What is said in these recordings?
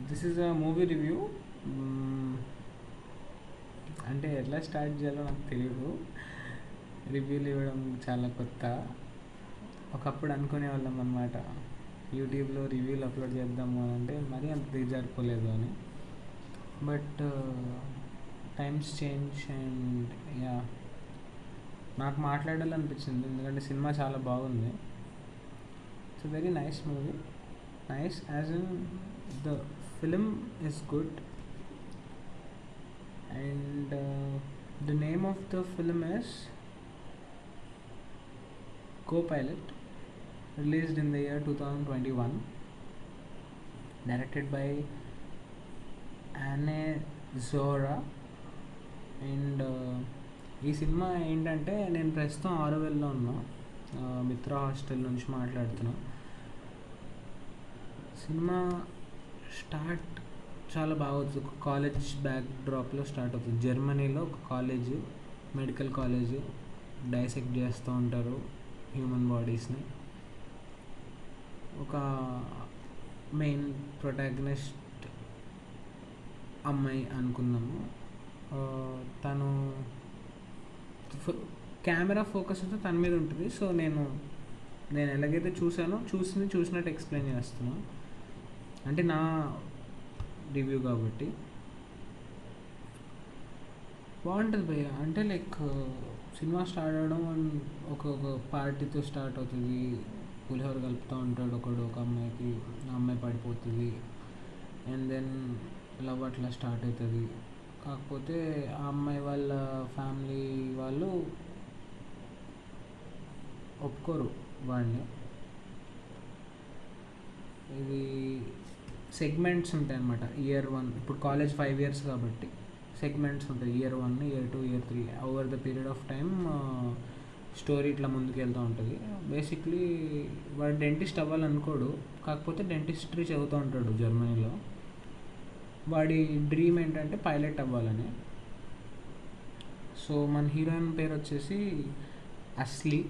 This is a movie review. అంటే ఎట్లా start చేయాలో నాకు తెలియదు. రివ్యూలు ఇవ్వడం చాలా కొత్త. ఒకప్పుడు అనుకునేవాళ్ళం అనమాట, యూట్యూబ్లో రివ్యూలు అప్లోడ్ చేద్దాము అని, అంటే మరీ అంత దిగజారిపోలేదు అని. But times change and yeah, నాకు మాట్లాడాలనిపించింది ఎందుకంటే సినిమా చాలా బాగుంది. It's very nice movie. Nice as in the film is good, and the name of the film is Co-Pilot, released in the year 2021, directed by Anne Zora. And ఈ cinema ఏంటంటే, నేను ప్రస్తుతం ఆరోవిల్లో ఉన్నా, మిత్ర హాస్టల్ నుంచి మాట్లాడుతున్నా. సినిమా స్టార్ట్ చాలా బాగా అవుతుంది. ఒక కాలేజ్ బ్యాక్ డ్రాప్లో స్టార్ట్ అవుతుంది. జర్మనీలో ఒక కాలేజ్, మెడికల్ కాలేజ్, డైసెక్ట్ చేస్తూ ఉంటారు హ్యూమన్ బాడీస్ని. ఒక మెయిన్ ప్రొటాగనిస్ట్ అమ్మాయి అనుకుందాము. తను కెమెరా ఫోకస్ అయితే తన మీద ఉంటుంది. సో నేను ఎలాగైతే చూసినట్టు ఎక్స్ప్లెయిన్ చేస్తున్నాను, అంటే నా రివ్యూ కాబట్టి. బాగుంటుంది భయ్య. అంటే లైక్ సినిమా స్టార్ట్ అవ్వడం ఒక పార్టీతో స్టార్ట్ అవుతుంది. పులిహోర కలుపుతూ ఉంటాడు ఒకడు ఒక అమ్మాయికి, ఆ అమ్మాయి పడిపోతుంది. అండ్ దెన్ లవ్ అట్లా స్టార్ట్ అవుతుంది. కాకపోతే ఆ అమ్మాయి వాళ్ళ ఫ్యామిలీ వాళ్ళు ఒప్పుకోరు వాడిని. ఇది సెగ్మెంట్స్ ఉంటాయి అన్నమాట. ఇయర్ 1, ఇప్పుడు కాలేజ్ 5 years కాబట్టి సెగ్మెంట్స్ ఉంటాయి. Year 1, year 2, year 3, over the period of time story ఇట్లా ముందుకు వెళ్తూ ఉంటుంది. బేసిక్లీ వాడు డెంటిస్ట్ అవ్వాలనుకోడు, కాకపోతే డెంటిస్ట్రీ చదువుతూ ఉంటాడు జర్మనీలో. వాడి డ్రీమ్ ఏంటంటే పైలట్ అవ్వాలని. సో మన హీరోయిన్ పేరు వచ్చేసి అస్లీ,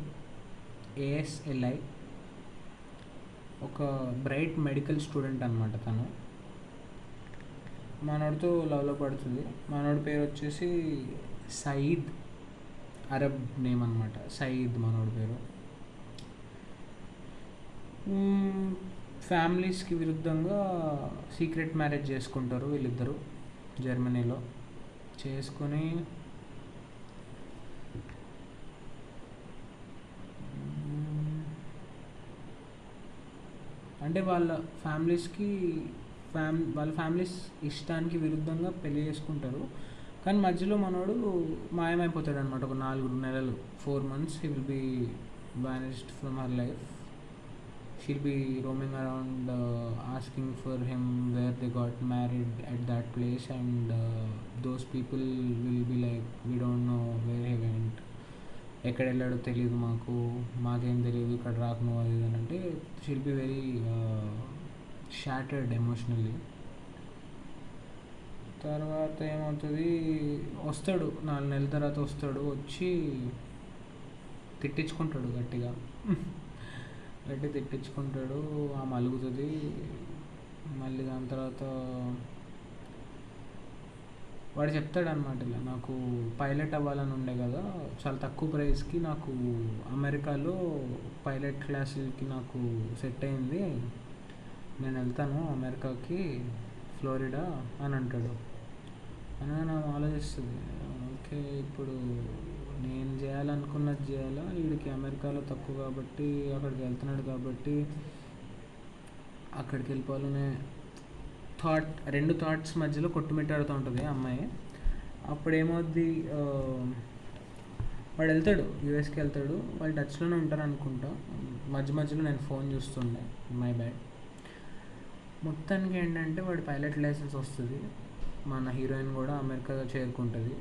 ASLI. ఒక బ్రైట్ మెడికల్ స్టూడెంట్ అనమాట తను. మనోడితో లవ్లో పడుతుంది. మనోడి పేరు వచ్చేసి సయీద్, అరబ్ నేమ్ అనమాట. సయీద్ మనోడి పేరు. ఫ్యామిలీస్కి విరుద్ధంగా సీక్రెట్ మ్యారేజ్ చేసుకుంటారు వీళ్ళిద్దరూ జర్మనీలో. చేసుకొని అంటే వాళ్ళ ఫ్యామిలీస్ ఇష్టానికి విరుద్ధంగా పెళ్లి చేసుకుంటారు. కానీ మధ్యలో మనోడు మాయమైపోతాడు అనమాట. ఒక 4 నెలలు, 4 months he will be vanished from her life. She'll be roaming around asking for him where they got married at that place, and those people will be like, we don't know where he went, ఎక్కడ వెళ్ళాడో తెలియదు, మాకేం తెలియదు, ఇక్కడ రాకను అది అని. అంటే she'll be very shattered emotionally. తర్వాత ఏమవుతుంది, వస్తాడు 4 నెలల తర్వాత వచ్చి తిట్టించుకుంటాడు గట్టి తిట్టించుకుంటాడు. ఆమె అలుగుతుంది. మళ్ళీ దాని తర్వాత వాడు చెప్తాడు అనమాట, ఇలా నాకు పైలట్ అవ్వాలని ఉండే కదా, చాలా తక్కువ ప్రైస్కి నాకు అమెరికాలో పైలట్ క్లాసులకి నాకు సెట్ అయింది, నేను వెళ్తాను అమెరికాకి, ఫ్లోరిడా అని అంటాడు. అని నాకు ఆలోచిస్తుంది, ఓకే ఇప్పుడు నేను చేయాలనుకున్నది చేయాలా, వీడికి అమెరికాలో తక్కువ కాబట్టి అక్కడికి వెళ్తున్నాడు కాబట్టి అక్కడికి వెళ్ళిపోవాలనే రెండు థాట్స్ మధ్యలో కొట్టుమిట్టాడుతూ ఉంటుంది అమ్మాయి. అప్పుడేమవుద్ది, వాడు వెళ్తాడు, యూఎస్కి వెళ్తాడు. వాళ్ళు టచ్లోనే ఉంటారు అనుకుంటా. మధ్యలో నేను ఫోన్ చూస్తుండే, మై బ్యాడ్. మొత్తానికి ఏంటంటే వాడి పైలట్ లైసెన్స్ వస్తుంది. మన హీరోయిన్ కూడా అమెరికా చేరుకుంటుంది.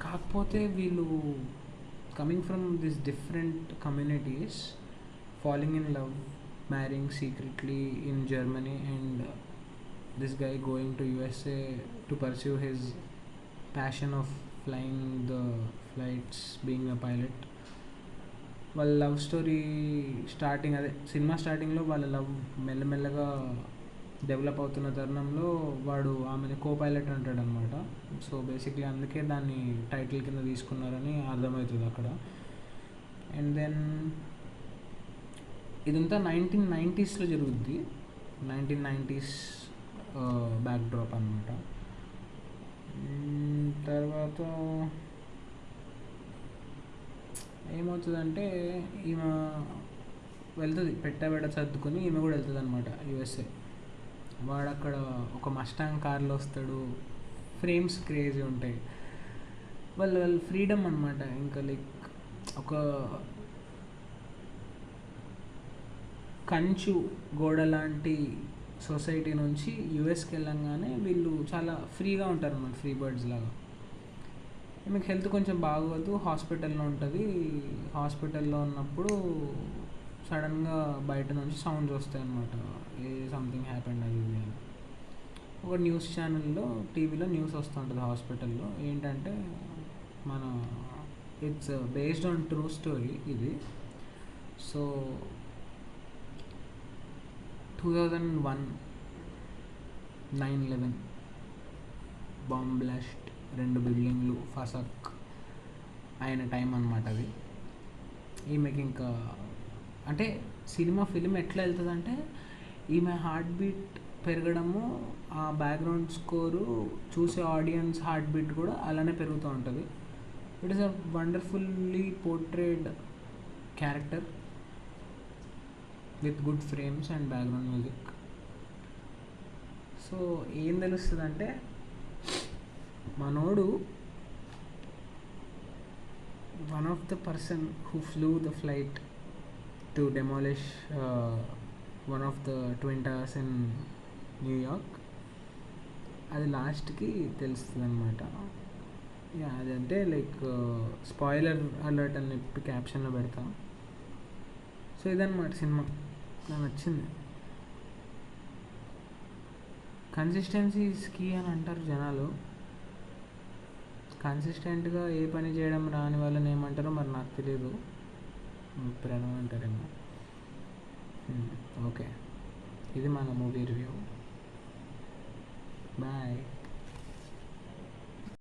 కాకపోతే వీళ్ళు coming from this different communities, falling in love, మ్యారింగ్ secretly in Germany, and this guy going to USA to pursue his passion of flying the flights, being a pilot. వాళ్ళ love story starting, అదే cinema స్టార్టింగ్లో వాళ్ళ love మెల్లమెల్లగా develop అవుతున్న తరుణంలో వాడు ఆమెని co pilot అంటాడు అనమాట. సో బేసిక్లీ అందుకే దాన్ని టైటిల్ కింద తీసుకున్నారని అర్థమవుతుంది అక్కడ. అండ్ దెన్ ఇదంతా 1990s జరుగుద్ది. 1990s బ్యాక్ డ్రాప్ అనమాట. తర్వాత ఏమవుతుందంటే ఈమె వెళ్తుంది, పెట్టబెడ సర్దుకొని ఈమె కూడా వెళ్తుంది అనమాట యూఎస్ఏ. వాడు అక్కడ ఒక మస్టాంగ్ కార్లో వస్తాడు, ఫ్రేమ్స్ క్రేజీ ఉంటాయి. వాళ్ళు ఫ్రీడమ్ అనమాట. ఇంకా లైక్ ఒక కంచు గోడ లాంటి సొసైటీ నుంచి యూఎస్కి వెళ్ళంగానే వీళ్ళు చాలా ఫ్రీగా ఉంటారు అన్నమాట, ఫ్రీ బర్డ్స్ లాగా. మీకు హెల్త్ కొంచెం బాగోదు, హాస్పిటల్లో ఉంటుంది. హాస్పిటల్లో ఉన్నప్పుడు సడన్గా బయట నుంచి సౌండ్స్ వస్తాయి అన్నమాట, ఏ సంథింగ్ హ్యాపెండ్ అది ఇది అని. ఒక న్యూస్ ఛానల్లో టీవీలో న్యూస్ వస్తుంటుంది హాస్పిటల్లో. ఏంటంటే మన it's based on true story ఇది. సో 2001 9/11 బాంబ్ బ్లాస్ట్, 2 బిల్డింగ్లు ఫసక్ అయిన టైం అన్నమాట అది. ఈమెకి ఇంకా అంటే ఫిలిం ఎట్లా వెళ్తుందంటే ఈమె హార్ట్ బీట్ పెరగడము, ఆ బ్యాక్గ్రౌండ్ స్కోరు చూసే ఆడియన్స్ హార్ట్ బీట్ కూడా అలానే పెరుగుతూ ఉంటుంది. It is a wonderfully portrayed character with good frames and background music. So ఏం తెలుస్తుంది అంటే మనోడు one of the person who flu the flight to demolish one of the twin towers in New York, అది లాస్ట్కి తెలుస్తుంది అనమాట. అదంటే లైక్ స్పాయిలర్ అలర్ట్ అని చెప్పి క్యాప్షన్లో పెడతా. సో ఇదన్నమాట సినిమా, నాకు నచ్చింది. కన్సిస్టెన్సీ ఈజ్ కీ అని అంటారు జనాలు. కన్సిస్టెంట్గా ఏ పని చేయడం రాని వాళ్ళని ఏమంటారో మరి నాకు తెలియదు, ప్రణవ్ అంటారేమో. ఓకే, ఇది మన మూవీ రివ్యూ. బాయ్.